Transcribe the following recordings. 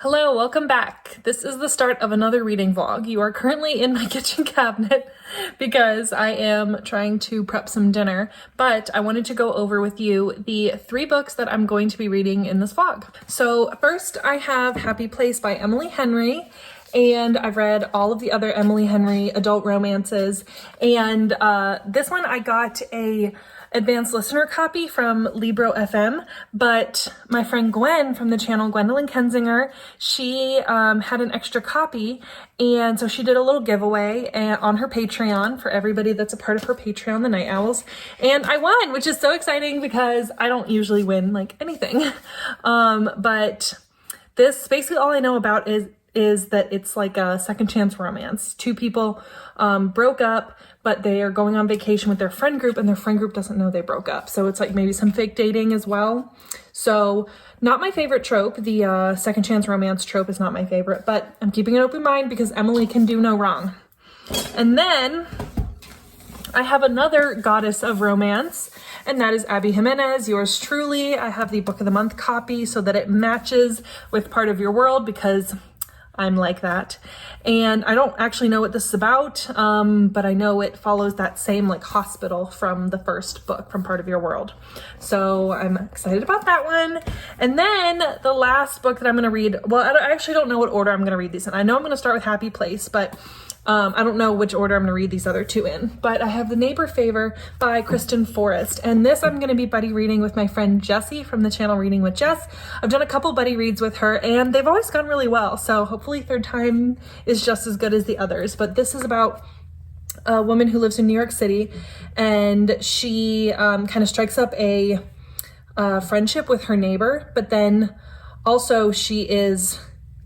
Hello, welcome back. This is the start of another reading vlog. You are currently in my kitchen cabinet because I am trying to prep some dinner, but I wanted to go over with you the 3 books that I'm going to be reading in this vlog. So first I have Happy Place by Emily Henry, and I've read all of the other Emily Henry adult romances, and this one I got a advanced listener copy from Libro FM, but my friend Gwen from the channel Gwendolyn Kensinger, she had an extra copy, and so she did a little giveaway on her Patreon for everybody that's a part of her Patreon, the Night Owls, and I won, which is so exciting because I don't usually win like anything. But this, basically all I know about is that it's like a second chance romance. 2 people broke up, but they are going on vacation with their friend group, and their friend group doesn't know they broke up. So it's like maybe some fake dating as well. So not my favorite trope. The second chance romance trope is not my favorite, but I'm keeping an open mind because Emily can do no wrong. And then I have another goddess of romance, and that is Abby Jimenez, yours truly. I have the Book of the Month copy so that it matches with Part of Your World because I'm like that. And I don't actually know what this is about, but I know it follows that same like hospital from the first book, from Part of Your World. So I'm excited about that one. And then the last book that I'm going to read, well, I actually don't know what order I'm going to read these in. I know I'm going to start with Happy Place, but I don't know which order I'm going to read these other 2 in, but I have The Neighbor Favor by Kristen Forrest, and this I'm going to be buddy reading with my friend Jessie from the channel Reading with Jess. I've done a couple buddy reads with her, and they've always gone really well, so hopefully third time is just as good as the others. But this is about a woman who lives in New York City, and she kind of strikes up a friendship with her neighbor, but then also she is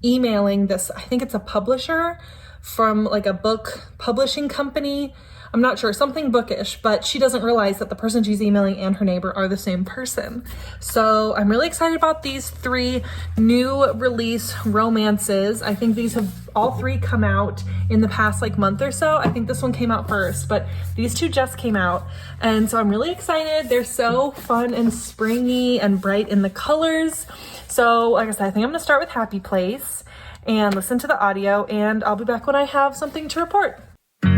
emailing this, I think it's a publisher from like a book publishing company. I'm not sure, something bookish, but she doesn't realize that the person she's emailing and her neighbor are the same person. So I'm really excited about these 3 new release romances. I think these have all 3 come out in the past like month or so. I think this one came out first, but these 2 just came out. And so I'm really excited. They're so fun and springy and bright in the colors. So like I said, I think I'm gonna start with Happy Place and listen to the audio, and I'll be back when I have something to report. You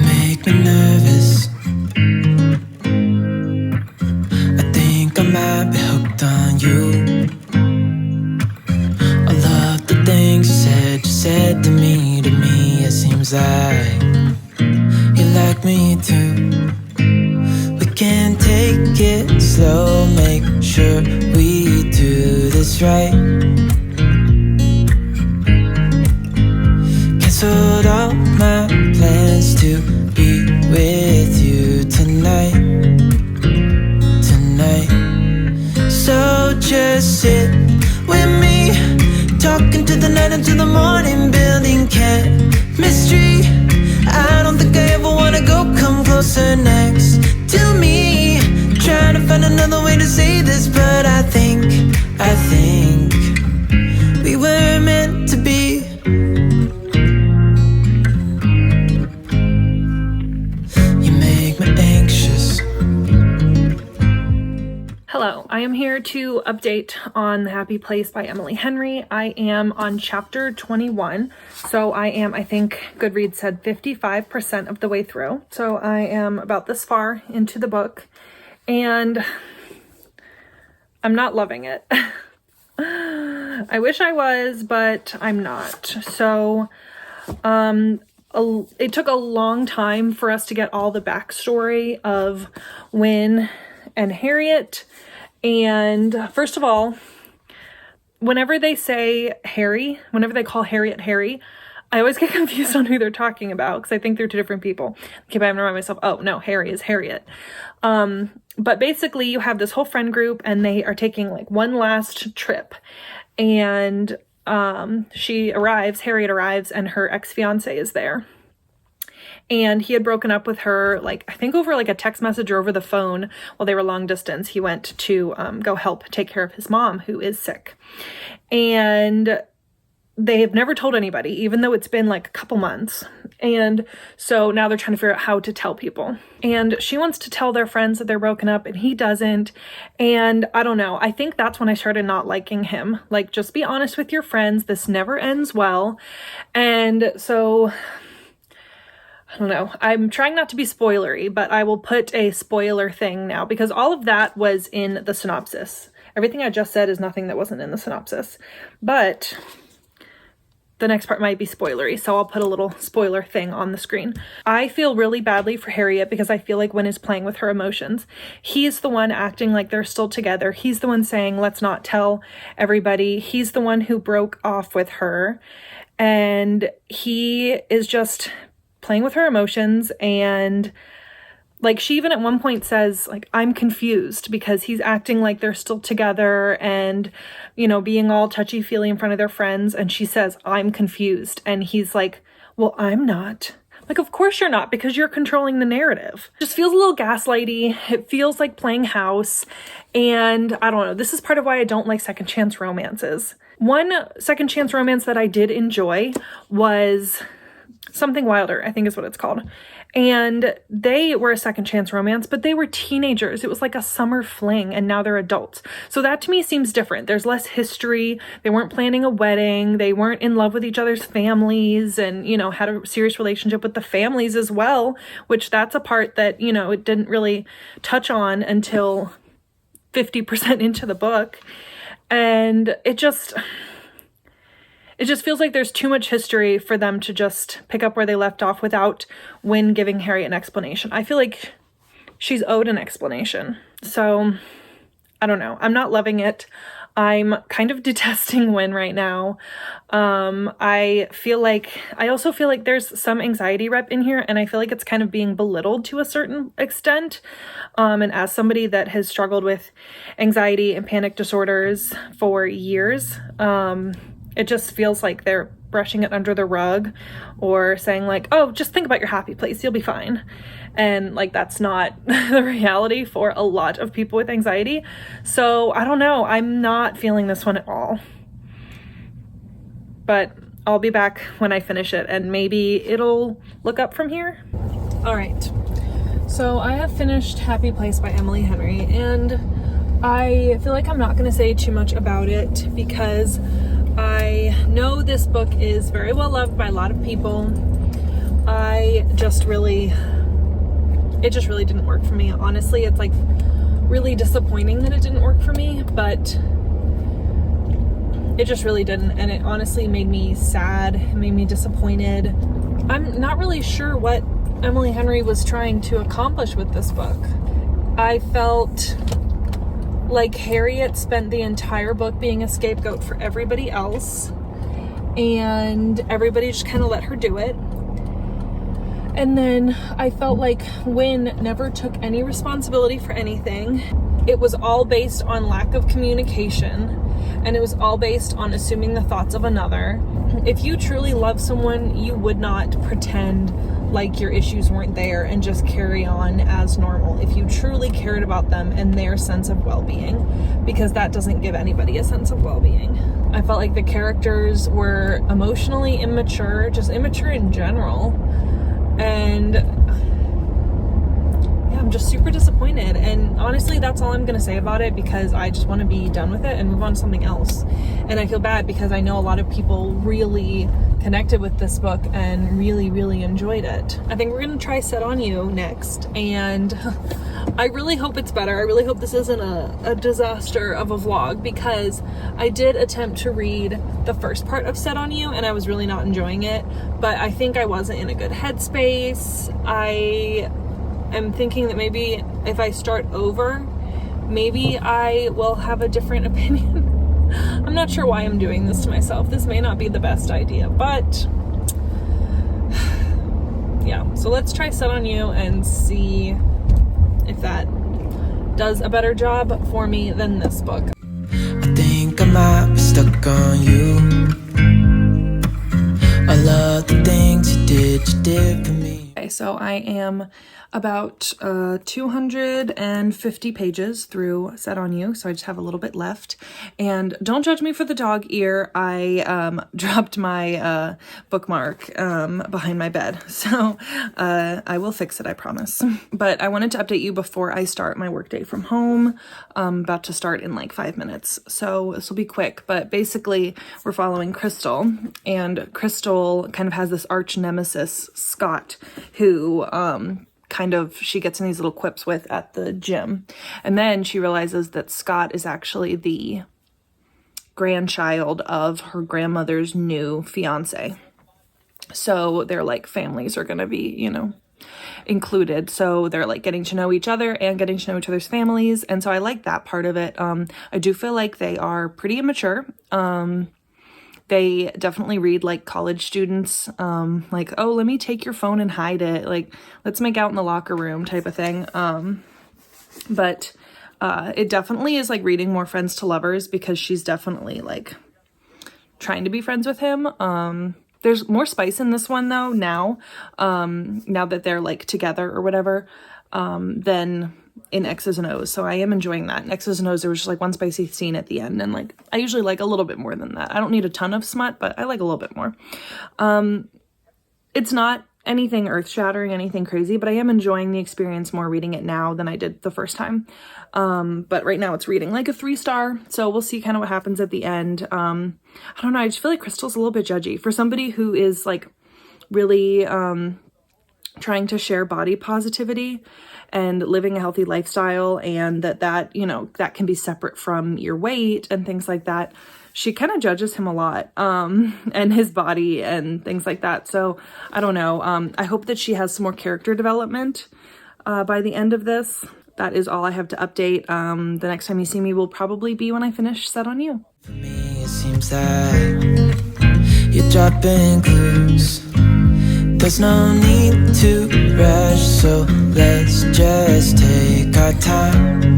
make me nervous. I think I might be hooked on you. All of the things you said to me, it seems like you like me too. We can take it slow, make sure we do this right. Canceled all my plans to be with you tonight. So just sit with me, talking to the night until the morning, building chemistry. I don't think I ever wanna go come closer next to me. Trying to find another way to say this, but I think we were meant to be. You make me anxious. Hello, I am here to update on The Happy Place by Emily Henry. I am on chapter 21, so I am, I think Goodreads said 55% of the way through. So I am about this far into the book, and I'm not loving it. I wish I was, but I'm not. So it took a long time for us to get all the backstory of Wynne and Harriet. And first of all, whenever they say Harry, whenever they call Harriet Harry, I always get confused on who they're talking about because I think they're 2 different people. I keep having to remind myself, oh no, Harry is Harriet. But basically you have this whole friend group, and they are taking like one last trip, and Harriet arrives, and her ex-fiance is there. And he had broken up with her, like, I think over like a text message or over the phone while they were long distance. He went to go help take care of his mom, who is sick. And they have never told anybody, even though it's been like a couple months. And so now they're trying to figure out how to tell people. And she wants to tell their friends that they're broken up and he doesn't. And I don't know. I think that's when I started not liking him. Like, just be honest with your friends. This never ends well. And so I don't know. I'm trying not to be spoilery, but I will put a spoiler thing now because all of that was in the synopsis. Everything I just said is nothing that wasn't in the synopsis. But the next part might be spoilery, so I'll put a little spoiler thing on the screen. I feel really badly for Harriet because I feel like Wynn is playing with her emotions. He's the one acting like they're still together. He's the one saying, let's not tell everybody. He's the one who broke off with her. And he is just playing with her emotions. And like, she even at one point says, like, I'm confused because he's acting like they're still together and, you know, being all touchy-feely in front of their friends. And she says, I'm confused. And he's like, well, I'm not. Like, of course you're not, because you're controlling the narrative. It just feels a little gaslighty. It feels like playing house. And I don't know. This is part of why I don't like second chance romances. One second chance romance that I did enjoy was Something Wilder, I think is what it's called. And they were a second chance romance, but they were teenagers. It was like a summer fling, and now they're adults. So that to me seems different. There's less history. They weren't planning a wedding. They weren't in love with each other's families and, you know, had a serious relationship with the families as well, which that's a part that, you know, it didn't really touch on until 50% into the book. And it just feels like there's too much history for them to just pick up where they left off without Wynn giving Harriet an explanation. I feel like she's owed an explanation. So, I don't know. I'm not loving it. I'm kind of detesting Wynn right now. I also feel like there's some anxiety rep in here, and I feel like it's kind of being belittled to a certain extent. And as somebody that has struggled with anxiety and panic disorders for years, it just feels like they're brushing it under the rug or saying like, oh, just think about your happy place. You'll be fine. And like, that's not the reality for a lot of people with anxiety. So I don't know. I'm not feeling this one at all. But I'll be back when I finish it and maybe it'll look up from here. All right. So I have finished Happy Place by Emily Henry, and I feel like I'm not going to say too much about it because I know this book is very well loved by a lot of people. It just really didn't work for me. Honestly, it's like really disappointing that it didn't work for me, but it just really didn't. And it honestly made me sad. It made me disappointed. I'm not really sure what Emily Henry was trying to accomplish with this book. I felt like Harriet spent the entire book being a scapegoat for everybody else, and everybody just kind of let her do it. And then I felt like Wynn never took any responsibility for anything. It was all based on lack of communication, and it was all based on assuming the thoughts of another. If you truly love someone, you would not pretend like your issues weren't there and just carry on as normal if you truly cared about them and their sense of well-being, because that doesn't give anybody a sense of well-being. I felt like the characters were emotionally immature, just immature in general, and yeah, I'm just super disappointed. And honestly, that's all I'm gonna say about it because I just want to be done with it and move on to something else. And I feel bad because I know a lot of people really connected with this book and really enjoyed it. I think we're gonna try Set on You next, and I really hope it's better. I really hope this isn't a disaster of a vlog, because I did attempt to read the first part of Set on You and I was really not enjoying it, but I think I wasn't in a good headspace. I am thinking that maybe if I start over, maybe I will have a different opinion. I'm not sure why I'm doing this to myself. This may not be the best idea, but yeah. So let's try Set on You and see if that does a better job for me than this book. I think I might be stuck on you. I love the things you did for me. Okay, so I am about 250 pages through Set on You, so I just have a little bit left. And don't judge me for the dog ear. I dropped my bookmark behind my bed, so I will fix it, I promise. But I wanted to update you before I start my workday from home. I'm about to start in like 5 minutes, so this will be quick. But basically, we're following Crystal, and Crystal kind of has this arch nemesis, Scott, who she gets in these little quips with at the gym. And then she realizes that Scott is actually the grandchild of her grandmother's new fiance. So their like families are going to be, you know, included. So they're like getting to know each other and getting to know each other's families. And so I like that part of it. I do feel like they are pretty immature. They definitely read like college students, like, oh, let me take your phone and hide it. Like, let's make out in the locker room type of thing. But it definitely is like reading more Friends to Lovers, because she's definitely like trying to be friends with him. There's more spice in this one though now that they're like together or whatever, than in X's and O's. So I am enjoying that. In X's and O's, there was just like one spicy scene at the end, and like I usually like a little bit more than that. I don't need a ton of smut, but I like a little bit more. It's not anything earth-shattering, anything crazy, but I am enjoying the experience more reading it now than I did the first time. But right now it's reading like a 3-star, so we'll see kind of what happens at the end. I don't know, I just feel like Crystal's a little bit judgy. For somebody who is like really trying to share body positivity and living a healthy lifestyle, and that you know, that can be separate from your weight and things like that, she kind of judges him a lot, and his body and things like that. So I don't know. I hope that she has some more character development by the end of this. That is all I have to update. The next time you see me will probably be when I finish Set on You. For me, it seems that you're dropping clues. There's no need to rush, so let's just take our time.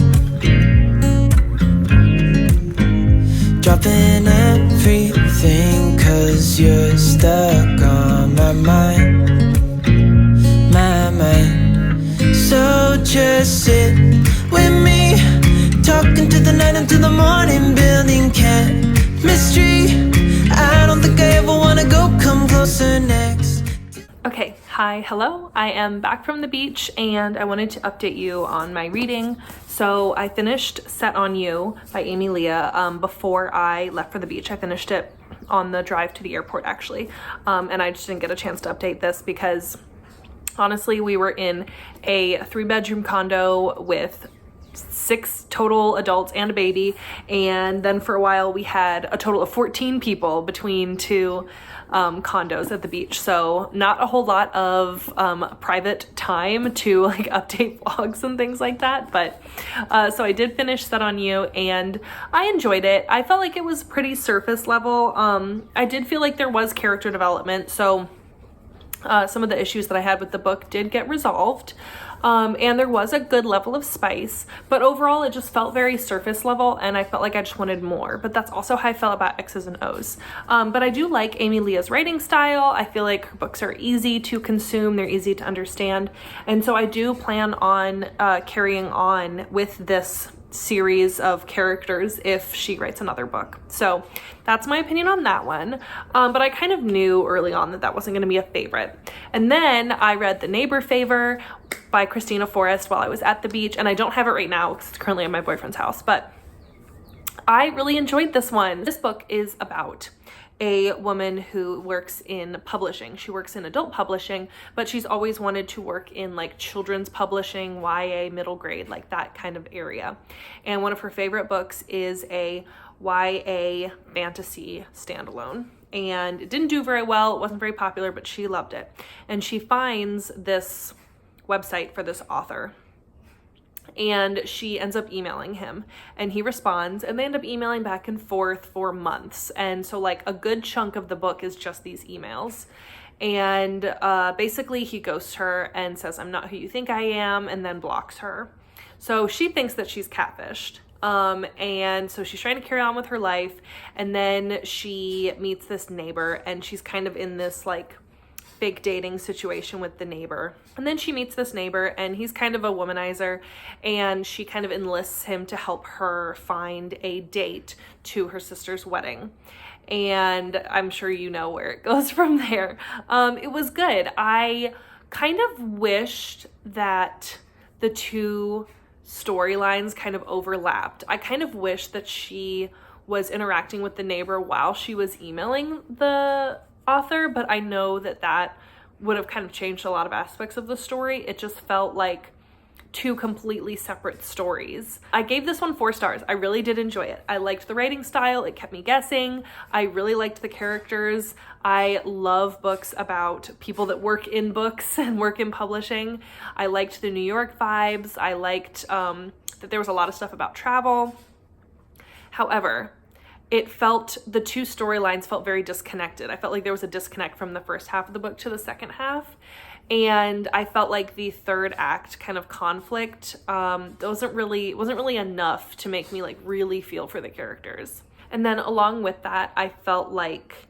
Dropping everything, 'cause you're stuck on my mind. My mind. So just sit with me, talking to the night until the morning, building chemistry. I don't think I ever wanna go, come closer next. Okay, hi, hello. I am back from the beach, and I wanted to update you on my reading. So I finished Set on You by Amy Leah before I left for the beach. I finished it on the drive to the airport, actually, and I just didn't get a chance to update this because honestly, we were in a 3-bedroom condo with 6 total adults and a baby, and then for a while we had a total of 14 people between 2 condos at the beach, so not a whole lot of private time to like update vlogs and things like that. But so I did finish Set on You, and I enjoyed it. I felt like it was pretty surface level. I did feel like there was character development, so some of the issues that I had with the book did get resolved. And there was a good level of spice, but overall it just felt very surface level, and I felt like I just wanted more. But that's also how I felt about X's and O's. But I do like Amy Leah's writing style. I feel like her books are easy to consume, they're easy to understand, and so I do plan on carrying on with this series of characters if she writes another book. So that's my opinion on that one. But I kind of knew early on that that wasn't going to be a favorite. And then I read The Neighbor Favor by Christina Forrest while I was at the beach, and I don't have it right now because it's currently at my boyfriend's house, but I really enjoyed this one. This book is about a woman who works in publishing. She works in adult publishing, but she's always wanted to work in like children's publishing, YA, middle grade, like that kind of area. And one of her favorite books is a YA fantasy standalone. And it didn't do very well. It wasn't very popular, but she loved it. And she finds this website for this author, and she ends up emailing him, and he responds, and they end up emailing back and forth for months. And so like a good chunk of the book is just these emails, and basically he ghosts her and says, "I'm not who you think I am," and then blocks her. So she thinks that she's catfished. And so she's trying to carry on with her life, and then she meets this neighbor, and she's kind of in this like fake dating situation with the neighbor. And then she meets this neighbor, and he's kind of a womanizer, and she kind of enlists him to help her find a date to her sister's wedding. And I'm sure you know where it goes from there. It was good. I kind of wished that the two storylines kind of overlapped. I kind of wish that she was interacting with the neighbor while she was emailing the author, but I know that that would have kind of changed a lot of aspects of the story. It just felt like two completely separate stories. I gave this one 4 stars. I really did enjoy it. I liked the writing style. It kept me guessing. I really liked the characters. I love books about people that work in books and work in publishing. I liked the New York vibes. I liked that there was a lot of stuff about travel. However, the two storylines felt very disconnected. I felt like there was a disconnect from the first half of the book to the second half. And I felt like the third act kind of conflict wasn't really enough to make me like really feel for the characters. And then along with that, I felt like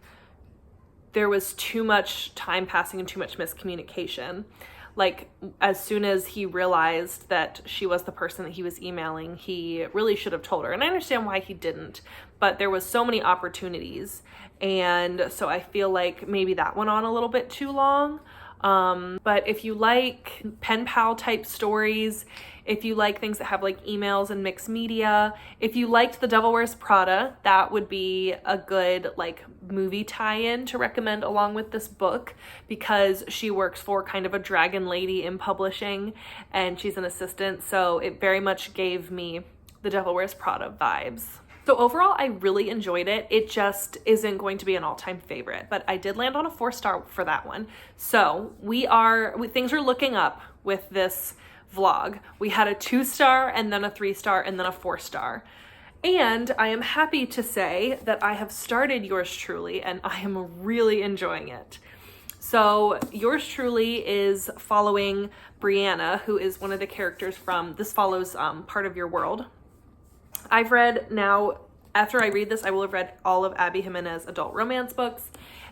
there was too much time passing and too much miscommunication. Like, as soon as he realized that she was the person that he was emailing, he really should have told her. And I understand why he didn't, but there was so many opportunities. And so I feel like maybe that went on a little bit too long. But if you like pen pal type stories, if you like things that have like emails and mixed media, if you liked The Devil Wears Prada, that would be a good like movie tie-in to recommend along with this book, because she works for kind of a dragon lady in publishing and she's an assistant. So it very much gave me The Devil Wears Prada vibes. So overall, I really enjoyed it. It just isn't going to be an all-time favorite, but I did land on a 4-star for that one. So things are looking up with this vlog. We had a 2-star and then a 3-star and then a 4-star. And I am happy to say that I have started Yours Truly and I am really enjoying it. So Yours Truly is following Brianna, who is one of the characters from This Follows Part of Your World. I've read now, after I read this, I will have read all of Abby Jimenez adult romance books.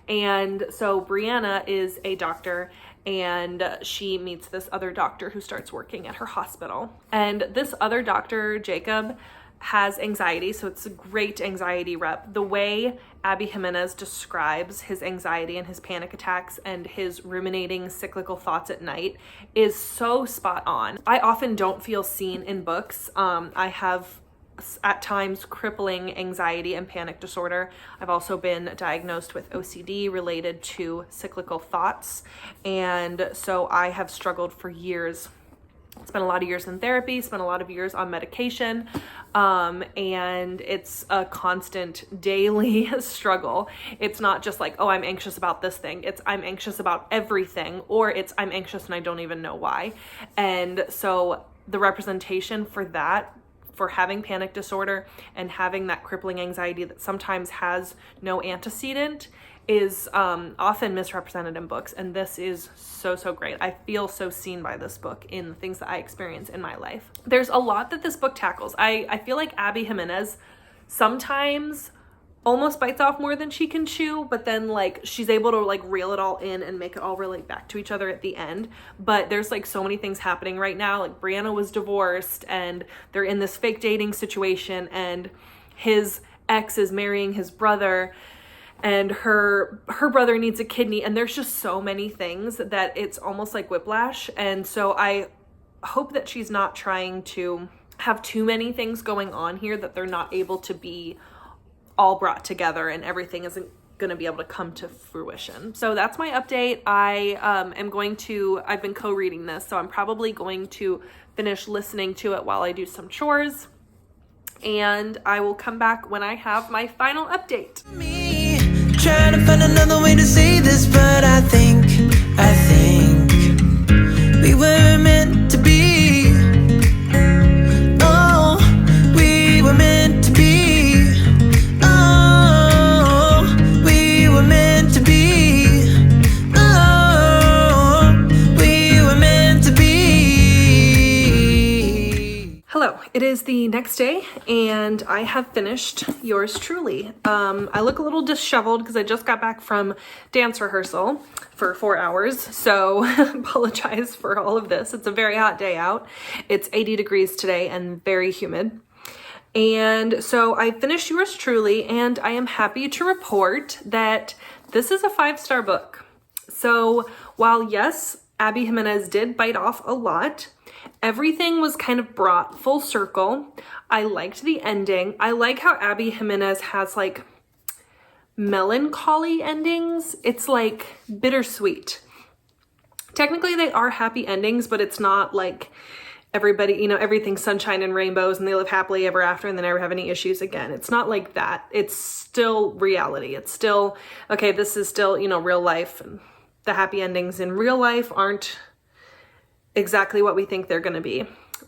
And so Brianna is a doctor and she meets this other doctor who starts working at her hospital. And this other doctor, Jacob, has anxiety, so it's a great anxiety rep. The way Abby Jimenez describes his anxiety and his panic attacks and his ruminating cyclical thoughts at night is so spot on. I often don't feel seen in books. I have at times crippling anxiety and panic disorder. I've also been diagnosed with OCD related to cyclical thoughts. And so I have struggled for years. Spent a lot of years in therapy, spent a lot of years on medication. And it's a constant daily struggle. It's not just like, oh, I'm anxious about this thing. It's I'm anxious about everything, or it's I'm anxious and I don't even know why. And so the representation for that, for having panic disorder and having that crippling anxiety that sometimes has no antecedent, is often misrepresented in books. And this is so great. I feel so seen by this book in the things that I experience in my life. There's a lot that this book tackles. I feel like Abby Jimenez sometimes almost bites off more than she can chew, but then like she's able to like reel it all in and make it all relate back to each other at the end. But there's like so many things happening right now. Like Brianna was divorced and they're in this fake dating situation, and his ex is marrying his brother, and her brother needs a kidney, and there's just so many things that it's almost like whiplash. And so I hope that she's not trying to have too many things going on here, that they're not able to be all brought together and everything isn't going to be able to come to fruition. So that's my update. I've been co-reading this, so I'm probably going to finish listening to it while I do some chores, and I will come back when I have my final update. Me trying to find another way to say this, but I think we were meant to be. Oh, we were meant to be. Oh, we were meant to be. Oh, we were meant to be. Hello, It is the next day and I have finished yours truly. I look a little disheveled because I just got back from dance rehearsal for 4 hours, so apologize for all of this. It's a very hot day out. It's 80 degrees today and very humid. And so I finished yours truly, and I am happy to report that this is a 5-star book. So while yes, Abby Jimenez did bite off a lot, everything was kind of brought full circle. I liked the ending. I like how Abby Jimenez has like melancholy endings. It's like bittersweet. Technically they are happy endings, but it's not like everybody, you know, everything's sunshine and rainbows and they live happily ever after and they never have any issues again. It's not like that. It's still reality. It's still, okay, this is still, you know, real life. And the happy endings in real life aren't exactly what we think they're going to be,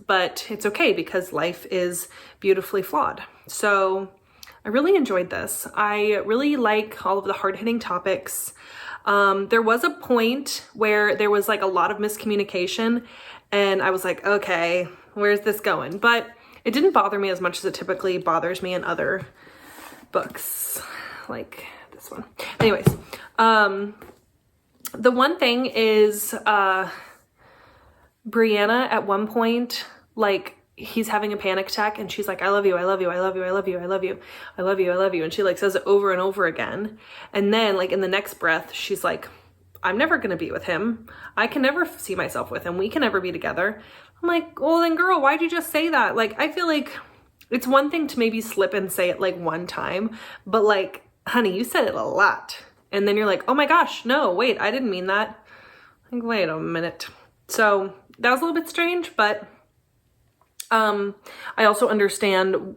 but it's okay because life is beautifully flawed. So I really enjoyed this. I really like all of the hard-hitting topics. There was a point where there was like a lot of miscommunication and I was like, okay, where's this going? But it didn't bother me as much as it typically bothers me in other books like this one. Anyways, the one thing is, Brianna at one point, like, he's having a panic attack and she's like, I love you, I love you, I love you, I love you, I love you, I love you, I love you. And she like says it over and over again. And then like in the next breath, she's like, I'm never going to be with him. I can never see myself with him. We can never be together. I'm like, well then girl, why'd you just say that? Like, I feel like it's one thing to maybe slip and say it like one time, but like, honey, you said it a lot. And then you're like, oh my gosh, no, wait, I didn't mean that. Like, wait a minute. So that was a little bit strange, but I also understand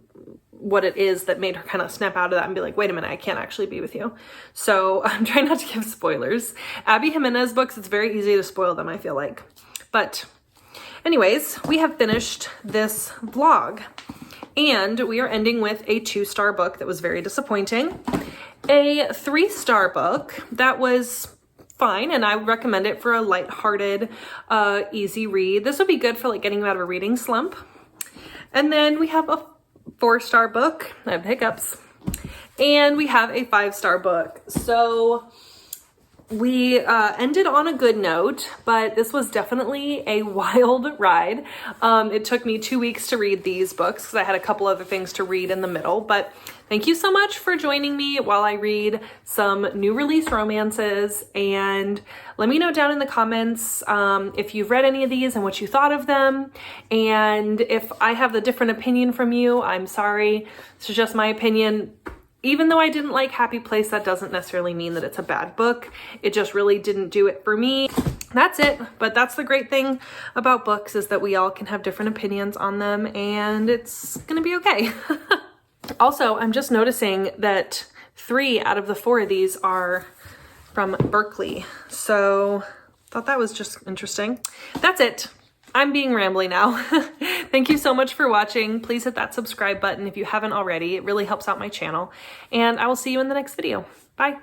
what it is that made her kind of snap out of that and be like, wait a minute, I can't actually be with you. So I'm trying not to give spoilers. Abby Jimenez books, it's very easy to spoil them, I feel like. But anyways, we have finished this vlog and we are ending with a 2-star book that was very disappointing. A 3-star book that was fine, and I would recommend it for a lighthearted, easy read. This would be good for like getting out of a reading slump. And then we have a 4-star book. I have hiccups. And we have a 5-star book. So we ended on a good note, but this was definitely a wild ride. It took me 2 weeks to read these books because I had a couple other things to read in the middle, but thank you so much for joining me while I read some new release romances, and let me know down in the comments if you've read any of these and what you thought of them. And if I have a different opinion from you, I'm sorry. This is just my opinion. Even though I didn't like Happy Place, that doesn't necessarily mean that it's a bad book. It just really didn't do it for me. That's it. But that's the great thing about books, is that we all can have different opinions on them and it's gonna be okay. Also, I'm just noticing that 3 out of the 4 of these are from Berkeley. So thought that was just interesting. That's it. I'm being rambly now. Thank you so much for watching. Please hit that subscribe button if you haven't already. It really helps out my channel. And I will see you in the next video. Bye.